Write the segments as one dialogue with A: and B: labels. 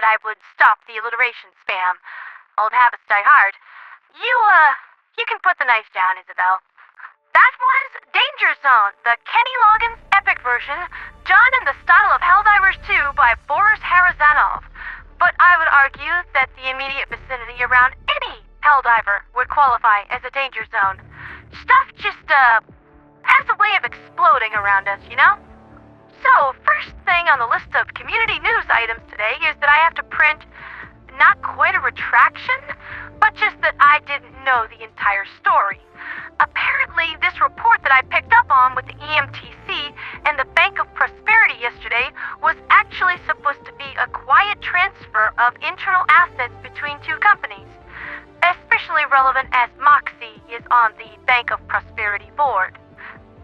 A: I would stop the alliteration spam. Old habits die hard. You can put the knife down, Isabel. That was Danger Zone, the Kenny Loggins epic version, done in the style of Helldivers 2 by Boris Harazanov. But I would argue that the immediate vicinity around any Helldiver would qualify as a danger zone. Stuff just, has a way of exploding around us, you know? So, first thing on the list of community news items today is that I have to print not quite a retraction, but just that I didn't know the entire story. Apparently, this report that I picked up on with the EMTC and the Bank of Prosperity yesterday was actually supposed to be a quiet transfer of internal assets between two companies, especially relevant as Moxie is on the Bank of Prosperity board.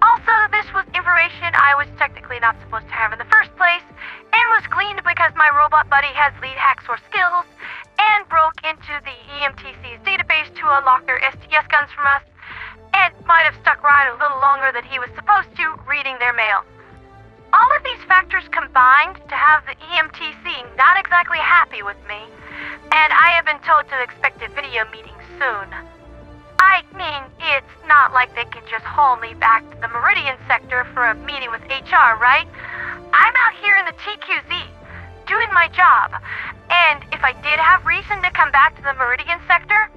A: Also, this was information I was technically not supposed to have in the first place, and was gleaned because my robot buddy has lead hacksaw skills, and broke into the EMTC's database to unlock their STS guns from us, and might have stuck around a little longer than he was supposed to, reading their mail. All of these factors combined to have the EMTC not exactly happy with me, and I have been told to expect a video meeting soon. I mean, it's not like they can just haul me back to the Meridian sector for a meeting with HR, right? I'm out here in the TQZ, doing my job, and if I did have reason to come back to the Meridian sector,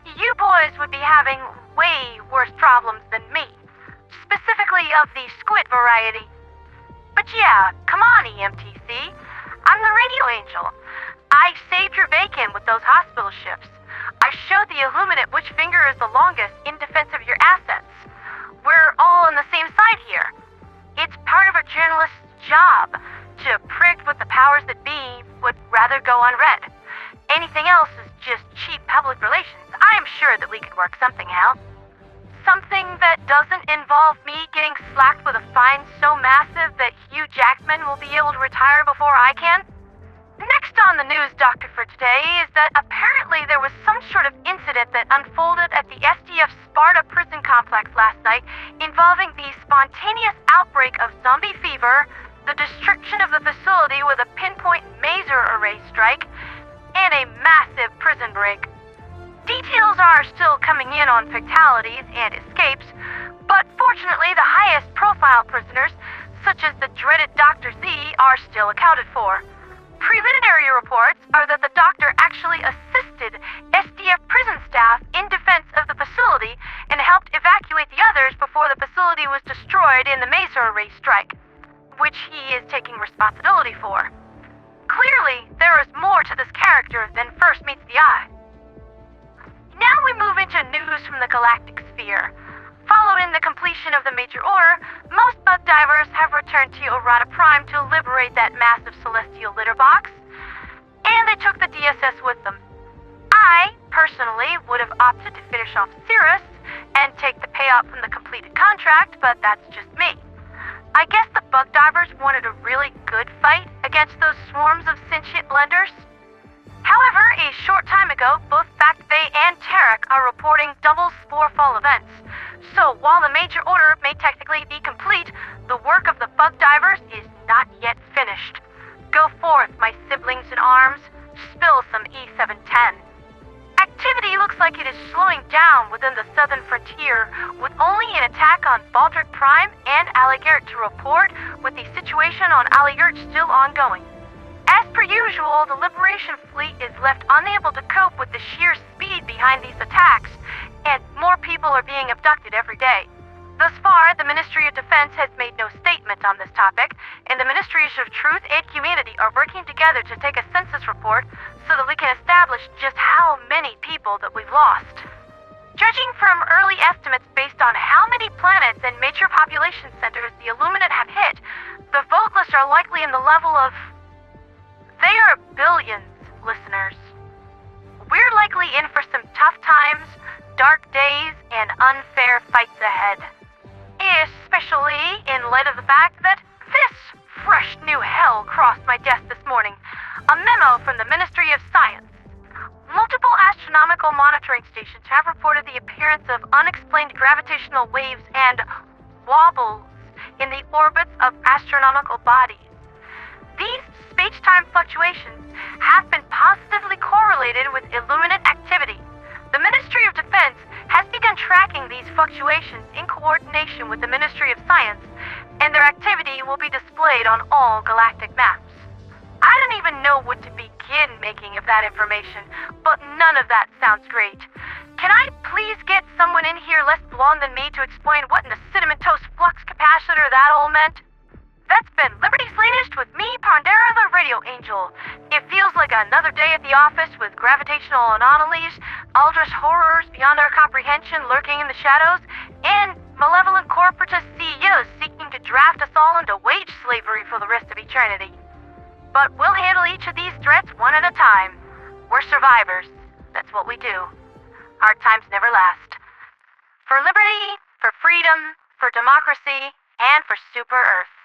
A: you boys would be having way worse problems than me, specifically of the squid variety. But yeah, come on, EMTC. I'm the radio angel. I saved your bacon with those hospital ships. I showed the Illuminate which finger is the longest in defense of your assets. We're all on the same side here. It's part of a journalist's job to predict what the powers that be would rather go unread. Anything else is just cheap public relations. I am sure that we could work something out. Something that doesn't involve me getting slacked with a fine so massive that Hugh Jackman will be able to retire before I can. Next on the news doctor for today is that apparently there was some sort of incident that unfolded at the SDF Sparta prison complex last night involving the spontaneous outbreak of zombie fever, the destruction of the facility with a pinpoint maser array strike, and a massive prison break. Details are still coming in on fatalities and escapes, but fortunately the highest profile prisoners, such as the dreaded Dr. Z, are still accounted for. Preliminary reports are that the doctor actually assisted SDF prison staff in defense of the facility and helped evacuate the others before the facility was destroyed in the maser array strike, which he is taking responsibility for. Clearly, there is more to this character than first meets the eye. Now we move into news from the galactic sphere. Following the completion of the major order, most bug divers have returned to Erata Prime to liberate that massive celestial litter box, and they took the DSS with them. I, personally, would have opted to finish off Cirrus and take the payout from the completed contract, but that's just me. I guess the bug divers wanted a really good fight against those swarms of sentient blenders. However, a short time ago, both Phact Bay and Terrek are reporting double spore fall events. So while the major order may technically be complete, the work of the bug divers is not yet finished. Go forth, my siblings in arms. Spill some E710. Activity looks like it is slowing down within the southern frontier, with only an attack on Baldric Prime and Alairt to report, with the situation on Alairt still ongoing. As per usual, the Liberation Fleet is left unable to cope with the sheer speed behind these attacks, and more people are being abducted every day. Thus far, the Ministry of Defense has made no statement on this topic, and the Ministries of Truth and Humanity are working together to take a census report so that we can establish just how many people that we've lost. Judging from early estimates based on how many planets and major population centers the Illuminate have hit, the vote lists are likely in the level of... They are billions, listeners. We're likely in for some tough times, dark days, and unfair fights ahead. Especially in light of the fact that this fresh new hell crossed my desk this morning. A memo from the Ministry of Science. Multiple astronomical monitoring stations have reported the appearance of unexplained gravitational waves and wobbles in the orbits of astronomical bodies. These space-time fluctuations have been positively correlated with Illuminate activity. The Ministry of Defense has begun tracking these fluctuations in coordination with the Ministry of Science, and their activity will be displayed on all galactic maps. I don't even know what to begin making of that information, but none of that sounds great. Can I please get someone in here less blonde than me to explain what in the cinnamon toast flux capacitor that all meant? That's been Liberty Slatest with me, Pandera the Radio Angel. It feels like another day at the office with gravitational anomalies, eldritch horrors beyond our comprehension lurking in the shadows, and malevolent corporatist CEOs seeking to draft us all into wage slavery for the rest of eternity. But we'll handle each of these threats one at a time. We're survivors. That's what we do. Hard times never last. For liberty, for freedom, for democracy, and for Super Earth.